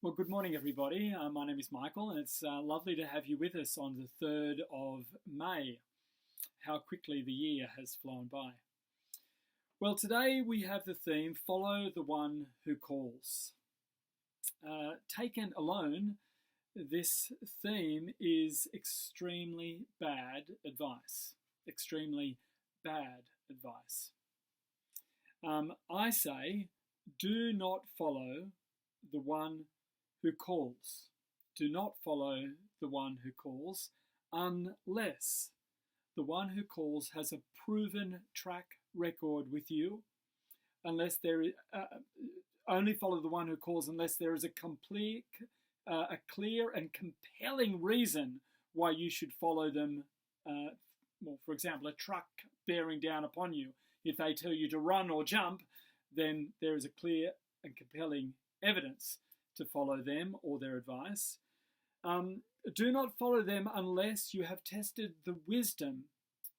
Well, good morning, everybody. My name is Michael, and it's lovely to have you with us on the 3rd of May. How quickly the year has flown by. Well, today we have the theme, Follow the One Who Calls. Taken alone, this theme is extremely bad advice. Extremely bad advice. I say, do not follow the one who calls. Do not follow the one who calls unless the one who calls has a proven track record with you, unless there is, only follow the one who calls unless there is a clear and compelling reason why you should follow them. Well, for example, a truck bearing down upon you. If they tell you to run or jump, then there is a clear and compelling evidence to follow them or their advice. Do not follow them unless you have tested the wisdom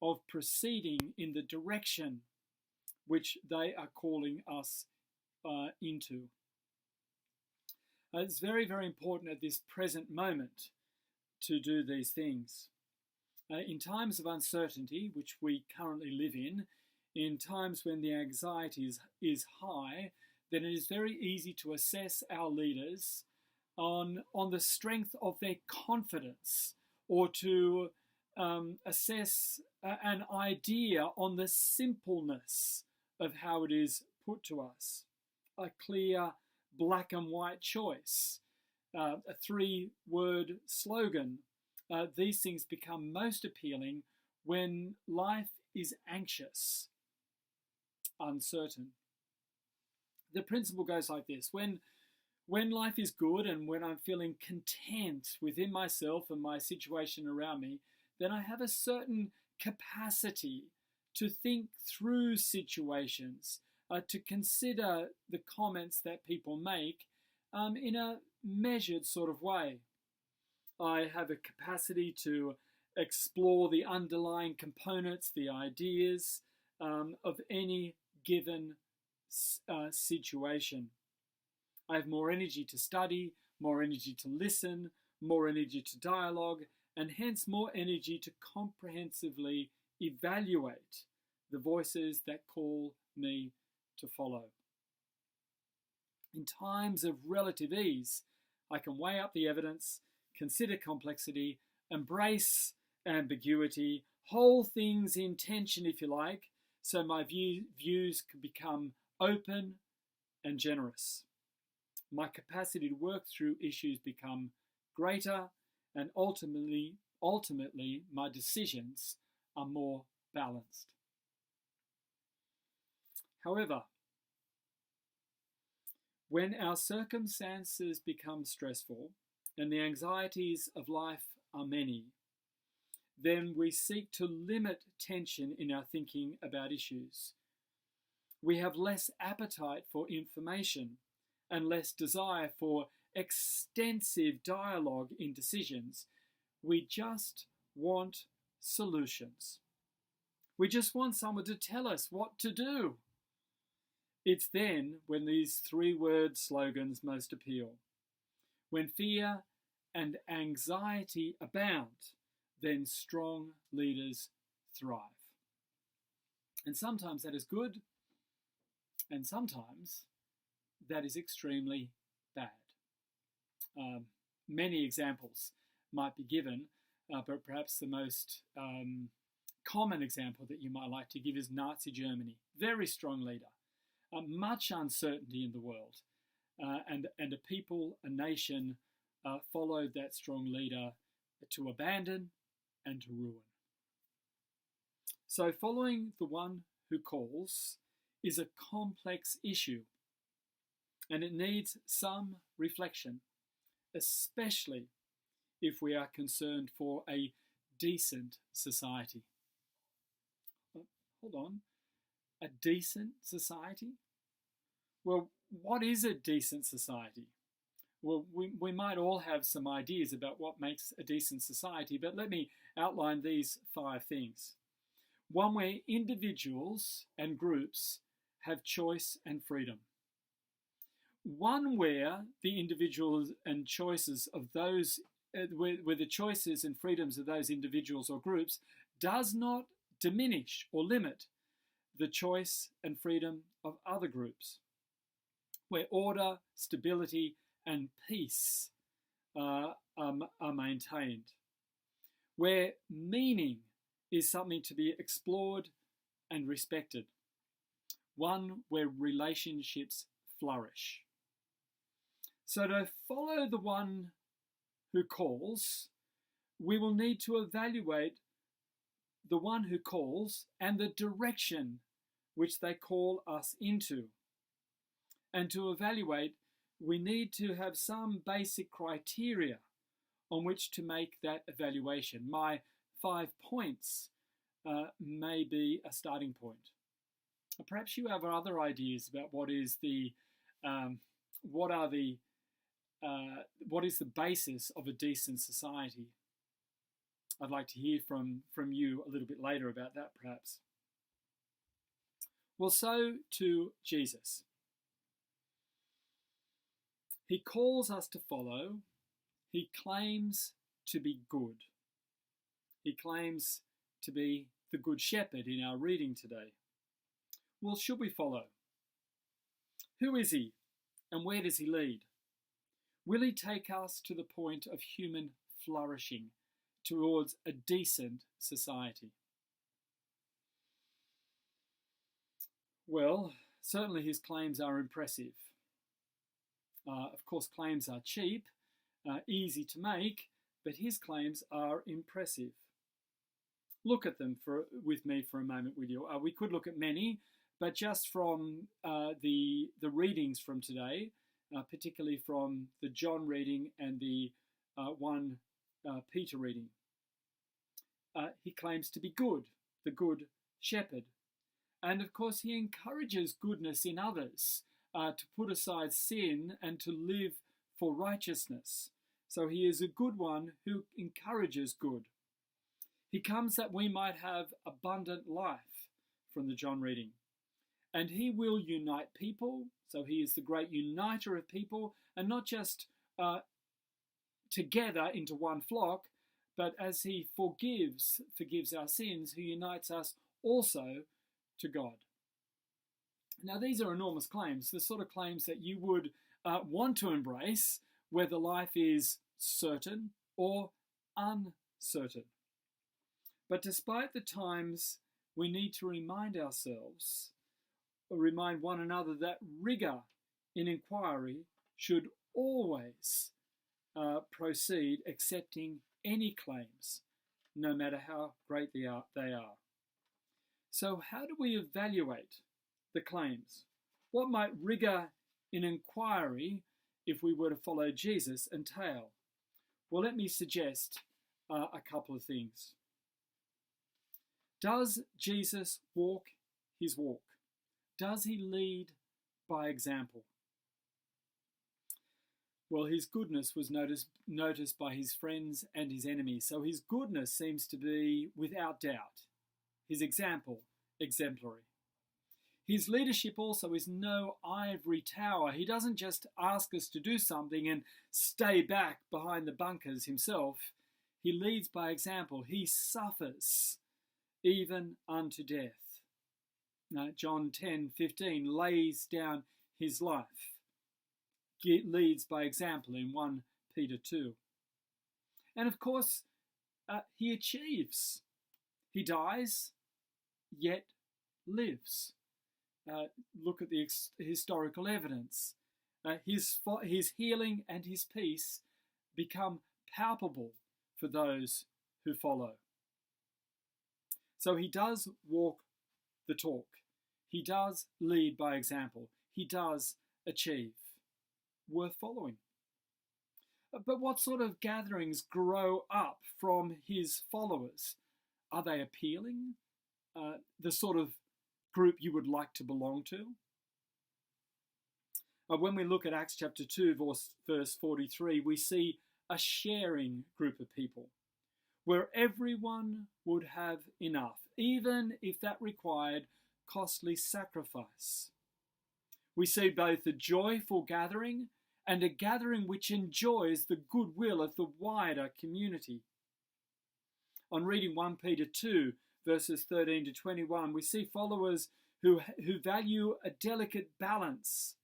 of proceeding in the direction which they are calling us into. It's very, very important at this present moment to do these things. In times of uncertainty, which we currently live in times when the anxiety is high, then it is very easy to assess our leaders on the strength of their confidence, or to assess an idea on the simpleness of how it is put to us. A clear black and white choice, a 3-word slogan. These things become most appealing when life is anxious, uncertain. The principle goes like this. When life is good and when I'm feeling content within myself and my situation around me, then I have a certain capacity to think through situations, to consider the comments that people make in a measured sort of way. I have a capacity to explore the underlying components, the ideas of any given situation. I have more energy to study, more energy to listen, more energy to dialogue, and hence more energy to comprehensively evaluate the voices that call me to follow. In times of relative ease, I can weigh up the evidence, consider complexity, embrace ambiguity, hold things in tension, if you like, so my views can become open and generous. My capacity to work through issues become greater, and ultimately my decisions are more balanced. However, when our circumstances become stressful and the anxieties of life are many, then we seek to limit tension in our thinking about issues. We have less appetite for information and less desire for extensive dialogue in decisions. We just want solutions. We just want someone to tell us what to do. It's then when these 3-word slogans most appeal. When fear and anxiety abound, then strong leaders thrive. And sometimes that is good, and sometimes that is extremely bad. Many examples might be given, but perhaps the most common example that you might like to give is Nazi Germany. Very strong leader, much uncertainty in the world, and a people, a nation followed that strong leader to abandon and to ruin. So following the one who calls is a complex issue, and it needs some reflection, especially if we are concerned for a decent society. Hold on, a decent society? Well, what is a decent society? Well, we might all have some ideas about what makes a decent society, but let me outline these 5 things. One where individuals and groups have choice and freedom. one where the individuals and choices of those, where the choices and freedoms of those individuals or groups does not diminish or limit the choice and freedom of other groups, where order, stability, and peace are maintained, where meaning is something to be explored and respected, one where relationships flourish. So to follow the one who calls, we will need to evaluate the one who calls and the direction which they call us into. And to evaluate, we need to have some basic criteria on which to make that evaluation. My 5 points may be a starting point. Perhaps you have other ideas about what is the basis of a decent society. I'd like to hear from you a little bit later about that, perhaps. Well, so to Jesus. He calls us to follow. He claims to be good. He claims to be the Good Shepherd in our reading today. Well, should we follow? Who is he and where does he lead? Will he take us to the point of human flourishing towards a decent society? Well, certainly his claims are impressive. Of course, claims are cheap, easy to make, but his claims are impressive. Look at them with me for a moment, will you? We could look at many, but just from the readings from today, particularly from the John reading and the 1 Peter reading, he claims to be good, the Good Shepherd. And of course, he encourages goodness in others, to put aside sin and to live for righteousness. So he is a good one who encourages good. He comes that we might have abundant life, from the John reading. And he will unite people, so he is the great uniter of people, and not just together into one flock, but as he forgives our sins, he unites us also to God. Now, these are enormous claims, the sort of claims that you would want to embrace, whether life is certain or uncertain. But despite the times, we need to remind ourselves, or remind one another, that rigour in inquiry should always proceed accepting any claims, no matter how great they are. So how do we evaluate the claims? What might rigour in inquiry, if we were to follow Jesus, entail? Well, let me suggest a couple of things. Does Jesus walk his walk? Does he lead by example? Well, his goodness was noticed by his friends and his enemies, so his goodness seems to be without doubt. His example, exemplary. His leadership also is no ivory tower. He doesn't just ask us to do something and stay back behind the bunkers himself. He leads by example. He suffers even unto death. John 10:15 lays down his life. He leads by example in 1 Peter 2. And of course, he achieves. He dies, yet lives. Look at the historical evidence. His healing and his peace become palpable for those who follow. So he does walk the talk. He does lead by example. He does achieve. Worth following. But what sort of gatherings grow up from his followers? Are they appealing? The sort of group you would like to belong to? When we look at Acts chapter 2, verse 43, we see a sharing group of people where everyone would have enough, even if that required costly sacrifice. We see both a joyful gathering and a gathering which enjoys the goodwill of the wider community. On reading 1 Peter 2, verses 13 to 21, we see followers who value a delicate balance.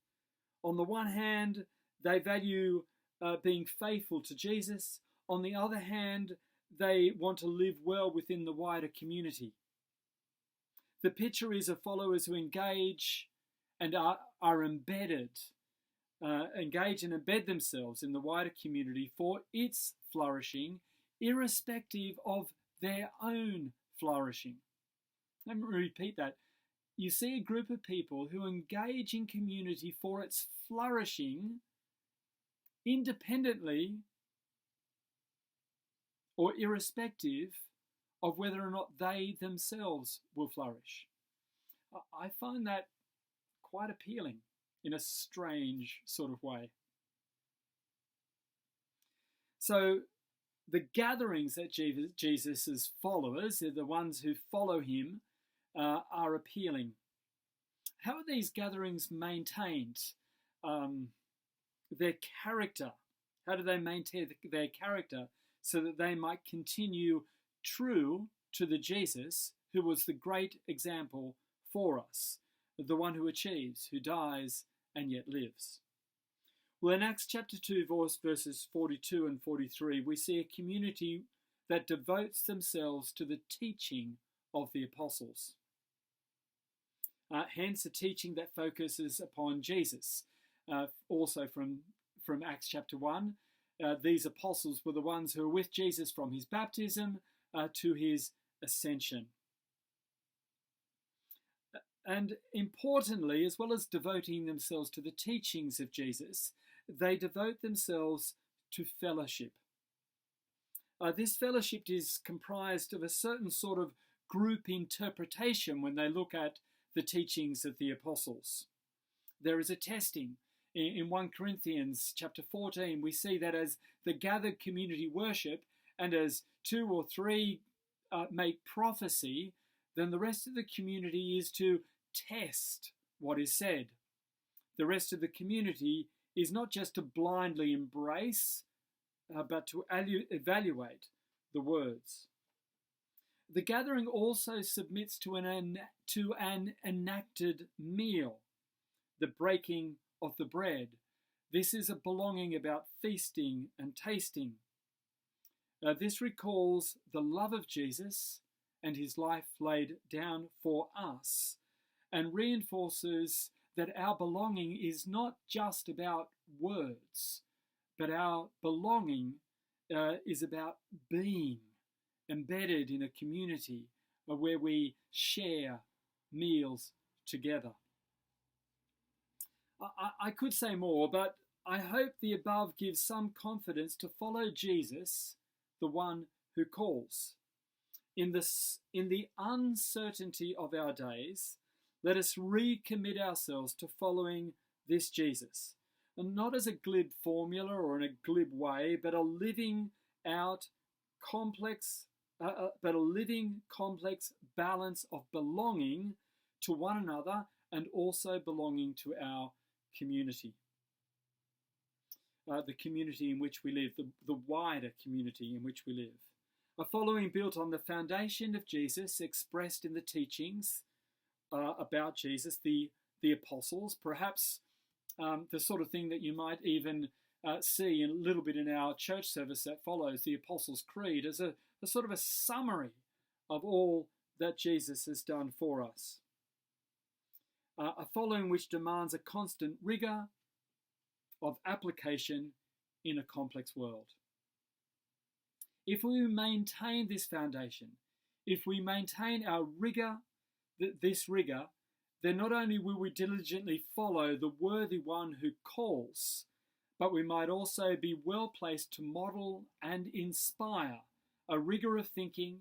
On the one hand, they value being faithful to Jesus. On the other hand, they want to live well within the wider community. The picture is of followers who engage and are embedded, engage and embed themselves in the wider community for its flourishing, irrespective of their own flourishing. Let me repeat that. You see a group of people who engage in community for its flourishing, independently or irrespective of whether or not they themselves will flourish. I find that quite appealing in a strange sort of way. So the gatherings that Jesus' followers, the ones who follow him, are appealing. How are these gatherings maintained? Their character. How do they maintain their character so that they might continue true to the Jesus who was the great example for us, the one who achieves, who dies, and yet lives? Well, in Acts chapter 2, verses 42 and 43, we see a community that devotes themselves to the teaching of the apostles. Hence, a teaching that focuses upon Jesus. Also from Acts chapter 1, these apostles were the ones who were with Jesus from his baptism to his ascension. And importantly, as well as devoting themselves to the teachings of Jesus, they devote themselves to fellowship. This fellowship is comprised of a certain sort of group interpretation when they look at the teachings of the apostles. There is a testing. In 1 Corinthians chapter 14, we see that as the gathered community worship and as 2 or 3 make prophecy, then the rest of the community is to test what is said. The rest of the community is not just to blindly embrace, but to evaluate the words. The gathering also submits to an enacted meal, the breaking of the bread. This is a belonging about feasting and tasting. This recalls the love of Jesus and his life laid down for us, and reinforces that our belonging is not just about words, but our belonging is about being embedded in a community where we share meals together. I could say more, but I hope the above gives some confidence to follow Jesus, the one who calls. In the uncertainty of our days, let us recommit ourselves to following this Jesus, and not as a glib formula or in a glib way, but a living complex balance of belonging to one another and also belonging to our community. The community in which we live, the wider community in which we live. A following built on the foundation of Jesus expressed in the teachings about Jesus, the apostles, perhaps the sort of thing that you might even see a little bit in our church service that follows, the Apostles' Creed, as a sort of a summary of all that Jesus has done for us. A following which demands a constant rigour of application in a complex world. If we maintain this foundation, if we maintain our rigour, this rigour, then not only will we diligently follow the worthy one who calls, but we might also be well placed to model and inspire a rigour of thinking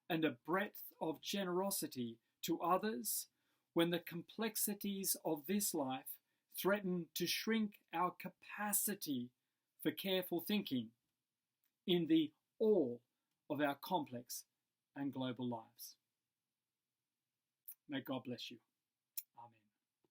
and a breadth of generosity to others when the complexities of this life threaten to shrink our capacity for careful thinking in the all of our complex and global lives. May God bless you.